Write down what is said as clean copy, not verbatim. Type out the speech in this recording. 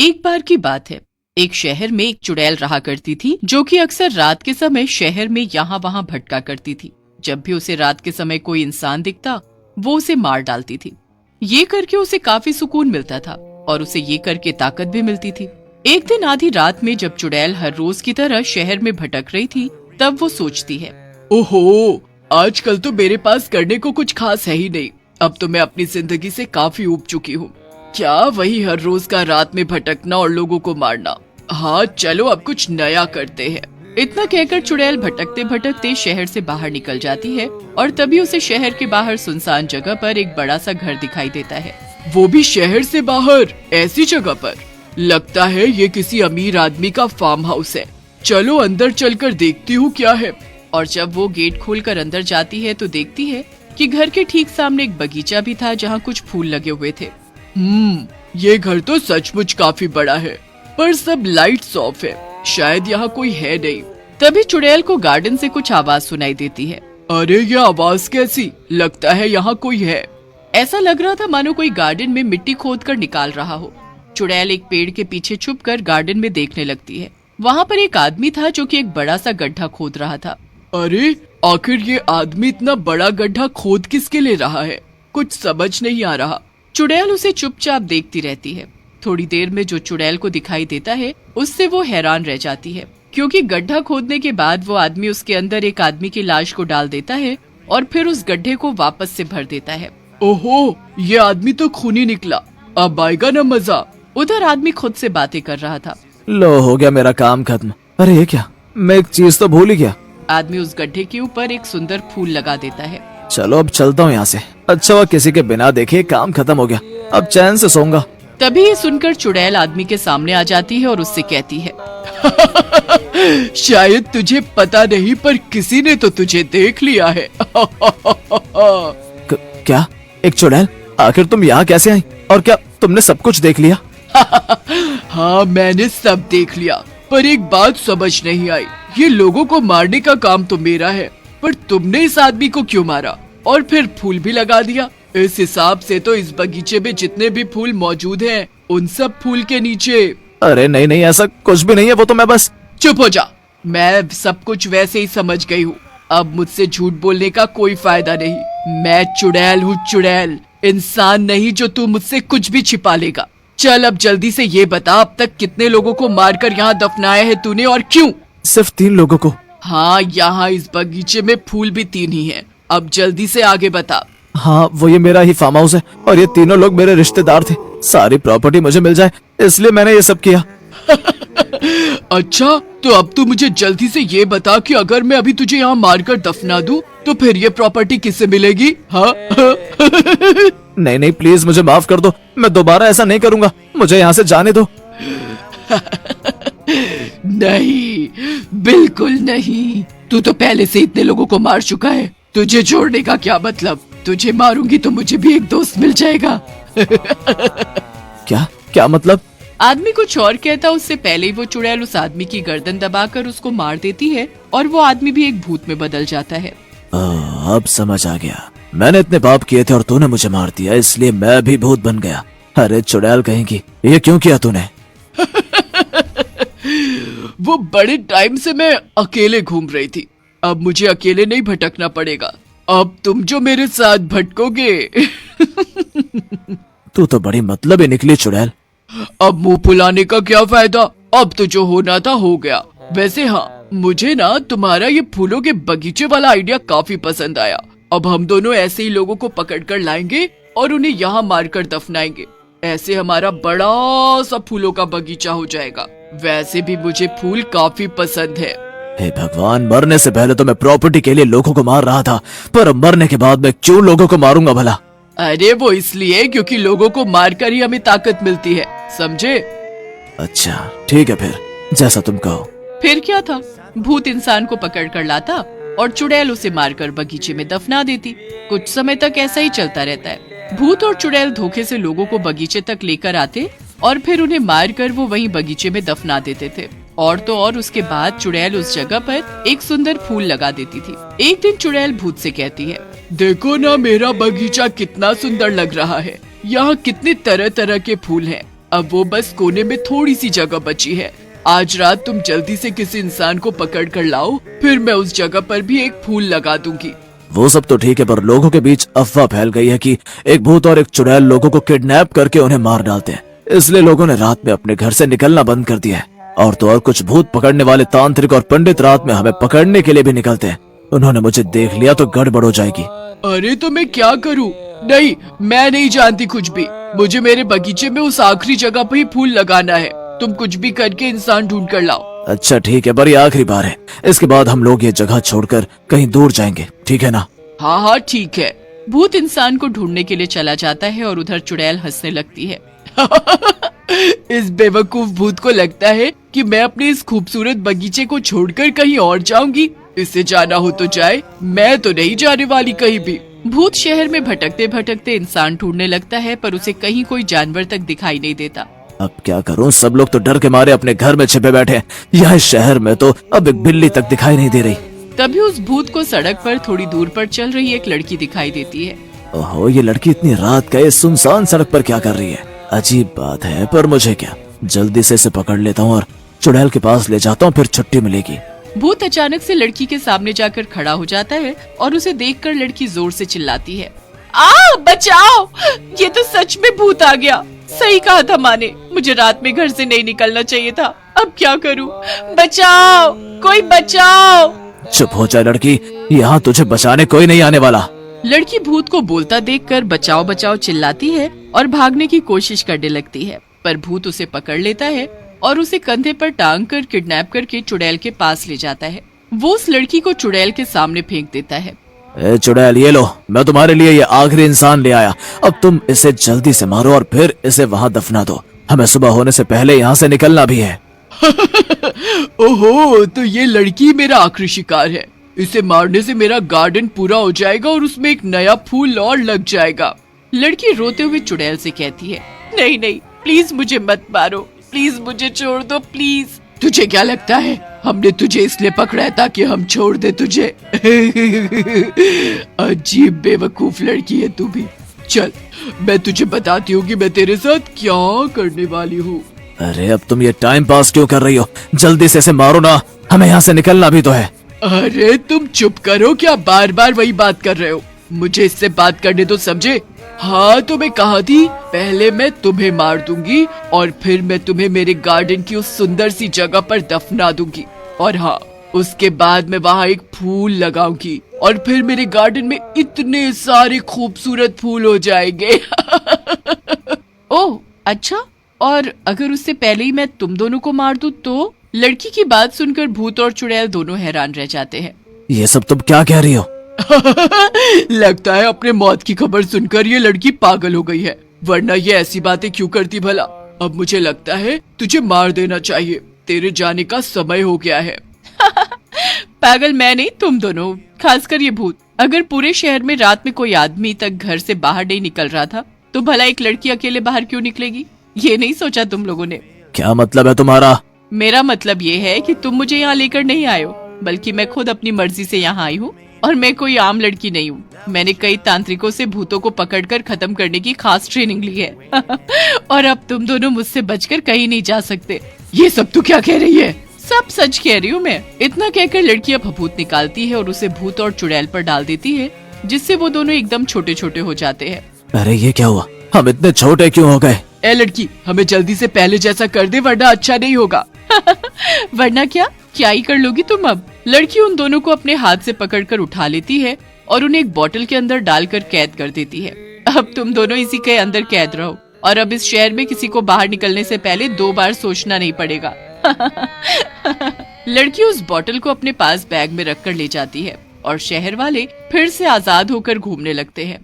एक बार की बात है। एक शहर में एक चुड़ैल रहा करती थी जो कि अक्सर रात के समय शहर में यहाँ वहाँ भटका करती थी। जब भी उसे रात के समय कोई इंसान दिखता वो उसे मार डालती थी। ये करके उसे काफी सुकून मिलता था और उसे ये करके ताकत भी मिलती थी। एक दिन आधी रात में जब चुड़ैल हर रोज की तरह शहर में भटक रही थी तब वो सोचती है, ओहो, आजकल तो मेरे पास करने को कुछ खास है ही नहीं। अब तो मैं अपनी जिंदगी से काफी ऊब चुकी हूँ। क्या वही हर रोज का रात में भटकना और लोगों को मारना। हाँ चलो अब कुछ नया करते हैं। इतना कहकर चुड़ैल भटकते भटकते शहर से बाहर निकल जाती है और तभी उसे शहर के बाहर सुनसान जगह पर एक बड़ा सा घर दिखाई देता है। वो भी शहर से बाहर, ऐसी जगह पर। लगता है ये किसी अमीर आदमी का फार्म हाउस है। चलो अंदर चलकर देखती हूँ क्या है। और जब वो गेट खोलकर अंदर जाती है तो देखती है कि घर के ठीक सामने एक बगीचा भी था जहाँ कुछ फूल लगे हुए थे। ये घर तो सचमुच काफी बड़ा है, पर सब लाइट्स ऑफ है। शायद यहाँ कोई है नहीं। तभी चुड़ैल को गार्डन से कुछ आवाज सुनाई देती है। अरे ये आवाज कैसी? लगता है यहाँ कोई है। ऐसा लग रहा था मानो कोई गार्डन में मिट्टी खोद कर निकाल रहा हो। चुड़ैल एक पेड़ के पीछे छुपकर गार्डन में देखने लगती है। वहाँ पर एक आदमी था जो कि एक बड़ा सा गड्ढा खोद रहा था। अरे आखिर ये आदमी इतना बड़ा गड्ढा खोद किसके ले रहा है? कुछ समझ नहीं आ रहा। चुड़ैल उसे चुपचाप देखती रहती है। थोड़ी देर में जो चुड़ैल को दिखाई देता है उससे वो हैरान रह जाती है, क्योंकि गड्ढा खोदने के बाद वो आदमी उसके अंदर एक आदमी की लाश को डाल देता है और फिर उस गड्ढे को वापस से भर देता है। ओहो, ये आदमी तो खूनी निकला। अब आएगा ना मजा। उधर आदमी खुद से बातें कर रहा था। लो हो गया मेरा काम खत्म। अरे ये क्या, मैं एक चीज तो भूल ही गया। आदमी उस गड्ढे के ऊपर एक सुंदर फूल लगा देता है। चलो अब चलता हूँ यहाँ से। अच्छा हुआ किसी के बिना देखे काम खत्म हो गया। अब चैन से सोऊंगा। तभी ये सुनकर चुड़ैल आदमी के सामने आ जाती है और उससे कहती है, शायद तुझे पता नहीं पर किसी ने तो तुझे देख लिया है। क्या? एक चुड़ैल? आखिर तुम यहाँ कैसे आई? और क्या तुमने सब कुछ देख लिया? हाँ मैंने सब देख लिया, पर एक बात समझ नहीं आई। ये लोगों को मारने का काम तो मेरा है, पर तुमने इस आदमी को क्यों मारा और फिर फूल भी लगा दिया? इस हिसाब से तो इस बगीचे में जितने भी फूल मौजूद हैं, उन सब फूल के नीचे। अरे नहीं नहीं, ऐसा कुछ भी नहीं है। वो तो मैं बस। चुप हो जा। मैं सब कुछ वैसे ही समझ गई हूँ। अब मुझसे झूठ बोलने का कोई फायदा नहीं। मैं चुड़ैल हूँ, चुड़ैल, इंसान नहीं जो तू मुझसे कुछ भी छिपा लेगा। चल अब जल्दी से ये बता, अब तक कितने लोगों को मारकर यहाँ दफनाया है तूने और क्यों? सिर्फ 3 लोगों को। हाँ, यहाँ इस बगीचे में फूल भी 3 ही हैं। अब जल्दी से आगे बता। हाँ वो ये मेरा ही फार्म हाउस है और ये तीनों लोग मेरे रिश्तेदार थे। सारी प्रॉपर्टी मुझे मिल जाए इसलिए मैंने ये सब किया। अच्छा तो अब तू मुझे जल्दी से ये बता कि अगर मैं अभी तुझे यहाँ मारकर दफना दूं तो फिर ये प्रॉपर्टी किससे मिलेगी? हाँ? नहीं नहीं प्लीज मुझे माफ कर दो। मैं दोबारा ऐसा नहीं करूँगा। मुझे यहाँ से जाने दो। नहीं, बिल्कुल नहीं। तू तो पहले से इतने लोगों को मार चुका है। तुझे छोड़ने का क्या मतलब? तुझे मारूंगी तो मुझे भी एक दोस्त मिल जाएगा। क्या क्या मतलब? आदमी कुछ और कहता उससे पहले ही वो चुड़ैल उस आदमी की गर्दन दबाकर उसको मार देती है और वो आदमी भी एक भूत में बदल जाता है। अब समझ आ गया। मैंने इतने पाप किए थे और तूने मुझे मार दिया, इसलिए मैं भी भूत बन गया। अरे चुड़ैल कहेंगी, ये क्यों किया तूने? वो बड़े टाइम से मैं अकेले घूम रही थी। अब मुझे अकेले नहीं भटकना पड़ेगा। अब तुम जो मेरे साथ भटकोगे। तू तो बड़ी मतलबी निकली चुड़ैल। अब मुंह फुलाने का क्या फायदा? अब तो जो होना था हो गया। वैसे हाँ, मुझे ना तुम्हारा ये फूलों के बगीचे वाला आइडिया काफी पसंद आया। अब हम दोनों ऐसे ही लोगों को पकड़ कर लाएंगे और उन्हें यहाँ मारकर दफनाएंगे। ऐसे हमारा बड़ा सा फूलों का बगीचा हो जाएगा। वैसे भी मुझे फूल काफी पसंद है। हे भगवान, मरने से पहले तो मैं प्रॉपर्टी के लिए लोगों को मार रहा था, पर मरने के बाद मैं क्यों लोगों को मारूंगा भला? अरे वो इसलिए क्योंकि लोगों को मारकर ही हमें ताकत मिलती है, समझे? अच्छा ठीक है, फिर जैसा तुम कहो। फिर क्या था, भूत इंसान को पकड़ कर लाता और चुड़ैल उसे मारकर बगीचे में दफना देती। कुछ समय तक ऐसा ही चलता रहता है। भूत और चुड़ैल धोखे से लोगों को बगीचे तक लेकर आते और फिर उन्हें मारकर वो वहीं बगीचे में दफना देते थे। और तो और उसके बाद चुड़ैल उस जगह पर एक सुंदर फूल लगा देती थी। एक दिन चुड़ैल भूत से कहती है, देखो ना मेरा बगीचा कितना सुंदर लग रहा है। यहाँ कितने तरह तरह के फूल हैं। अब वो बस कोने में थोड़ी सी जगह बची है। आज रात तुम जल्दी से किसी इंसान को पकड़ कर लाओ, फिर मैं उस जगह पर भी एक फूल लगा दूंगी। वो सब तो ठीक है, पर लोगों के बीच अफवाह फैल गई है कि एक भूत और एक चुड़ैल लोगों को किडनैप करके उन्हें मार डालते हैं, इसलिए लोगों ने रात में अपने घर से निकलना बंद कर दिया है। और तो और कुछ भूत पकड़ने वाले तांत्रिक और पंडित रात में हमें पकड़ने के लिए भी निकलते हैं। उन्होंने मुझे देख लिया तो गड़बड़ हो जाएगी। अरे तो मैं क्या करूं? नहीं, मैं नहीं जानती कुछ भी। मुझे मेरे बगीचे में उस आखिरी जगह पर ही फूल लगाना है। तुम कुछ भी करके इंसान ढूंढ कर लाओ। अच्छा ठीक है, पर ये आखिरी बार है, इसके बाद हम लोग ये जगह छोड़कर कहीं दूर जाएंगे, ठीक है ना? हाँ हाँ ठीक है। भूत इंसान को ढूंढने के लिए चला जाता है और उधर चुड़ैल हंसने लगती है। इस बेवकूफ भूत को लगता है कि मैं अपने इस खूबसूरत बगीचे को छोड़कर कहीं और जाऊंगी। इसे जाना हो तो जाए, मैं तो नहीं जाने वाली कहीं भी। भूत शहर में भटकते भटकते इंसान ढूंढने लगता है, पर उसे कहीं कोई जानवर तक दिखाई नहीं देता। अब क्या करूं, सब लोग तो डर के मारे अपने घर में छिपे बैठे हैं। यहाँ इस शहर में तो अब एक बिल्ली तक दिखाई नहीं दे रही। तभी उस भूत को सड़क पर थोड़ी दूर पर चल रही एक लड़की दिखाई देती है। ओहो, ये लड़की इतनी रात का इस सुनसान सड़क पर क्या कर रही है? अजीब बात है, पर मुझे क्या, जल्दी से इसे पकड़ लेता हूँ और चुड़ैल के पास ले जाता हूँ, फिर छुट्टी मिलेगी। भूत अचानक से लड़की के सामने जाकर खड़ा हो जाता है और उसे देखकर लड़की जोर से चिल्लाती है, आ बचाओ! ये तो सच में भूत आ गया। सही कहा था माँ ने, मुझे रात में घर से नहीं निकलना चाहिए था। अब क्या करूँ? बचाओ, कोई बचाओ! चुप हो जा लड़की, यहाँ तुझे बचाने कोई नहीं आने वाला। लड़की भूत को बोलता देखकर बचाओ बचाओ चिल्लाती है और भागने की कोशिश करने लगती है, पर भूत उसे पकड़ लेता है और उसे कंधे पर टांग कर किडनैप करके चुड़ैल के पास ले जाता है। वो उस लड़की को चुड़ैल के सामने फेंक देता है। ए चुड़ैल, ये लो, मैं तुम्हारे लिए ये आखिरी इंसान ले आया। अब तुम इसे जल्दी से मारो और फिर इसे वहाँ दफना दो। हमें सुबह होने से पहले यहाँ से निकलना भी है। ओहो, तो ये लड़की मेरा आखिरी शिकार है। इसे मारने से मेरा गार्डन पूरा हो जाएगा और उसमें एक नया फूल और लग जाएगा। लड़की रोते हुए चुड़ैल से कहती है, नहीं नहीं, प्लीज मुझे मत मारो, प्लीज मुझे छोड़ दो, प्लीज। तुझे क्या लगता है हमने तुझे इसलिए पकड़ा है ताकि हम छोड़ दे तुझे? अजीब बेवकूफ लड़की है तू भी। चल, मैं तुझे बताती हूँ कि मैं तेरे साथ क्या करने वाली हूँ। अरे अब तुम ये टाइम पास क्यों कर रही हो? जल्दी से इसे मारो ना, हमें यहाँ से निकलना भी तो है। अरे तुम चुप करो, क्या बार बार वही बात कर रहे हो? मुझे इससे बात करने तो समझे। हाँ तो मैं कहा थी, पहले मैं तुम्हें मार दूंगी और फिर मैं तुम्हें मेरे गार्डन की उस सुंदर सी जगह पर दफना दूंगी। और हाँ, उसके बाद मैं वहाँ एक फूल लगाऊंगी और फिर मेरे गार्डन में इतने सारे खूबसूरत फूल हो जाएंगे। ओह अच्छा, और अगर उससे पहले ही मैं तुम दोनों को मार दूं तो? लड़की की बात सुनकर भूत और चुड़ैल दोनों हैरान रह जाते हैं। ये सब तुम क्या कह रही हो? लगता है अपने मौत की खबर सुनकर ये लड़की पागल हो गई है, वरना ये ऐसी बातें क्यों करती भला? अब मुझे लगता है तुझे मार देना चाहिए, तेरे जाने का समय हो गया है। पागल मैं नहीं, तुम दोनों, खासकर ये भूत। अगर पूरे शहर में रात में कोई आदमी तक घर से बाहर नहीं निकल रहा था तो भला एक लड़की अकेले बाहर क्यों निकलेगी? ये नहीं सोचा तुम लोगों ने? क्या मतलब है तुम्हारा? मेरा मतलब ये है कि तुम मुझे यहाँ लेकर नहीं आए हो, बल्कि मैं खुद अपनी मर्जी से यहाँ आई हूँ। और मैं कोई आम लड़की नहीं हूँ, मैंने कई तांत्रिकों से भूतों को पकड़कर खत्म करने की खास ट्रेनिंग ली है। और अब तुम दोनों मुझसे बचकर कहीं नहीं जा सकते। ये सब तू क्या कह रही है? सब सच कह रही हूँ मैं। इतना कहकर लड़की अब भभूत निकालती है और उसे भूत और चुड़ैल पर डाल देती है, जिससे वो दोनों एकदम छोटे छोटे हो जाते हैं। अरे ये क्या हुआ, हम इतने छोटे क्यों हो गए? ए लड़की, हमें जल्दी से पहले जैसा कर दे, वरना अच्छा नहीं होगा। वरना क्या ही कर लोगी तुम अब? लड़की उन दोनों को अपने हाथ से पकड़कर उठा लेती है और उन्हें एक बोतल के अंदर डालकर कैद कर देती है। अब तुम दोनों इसी के अंदर कैद रहो और अब इस शहर में किसी को बाहर निकलने से पहले 2 बार सोचना नहीं पड़ेगा। लड़की उस बोतल को अपने पास बैग में रखकर ले जाती है और शहर वाले फिर से आजाद होकर घूमने लगते हैं।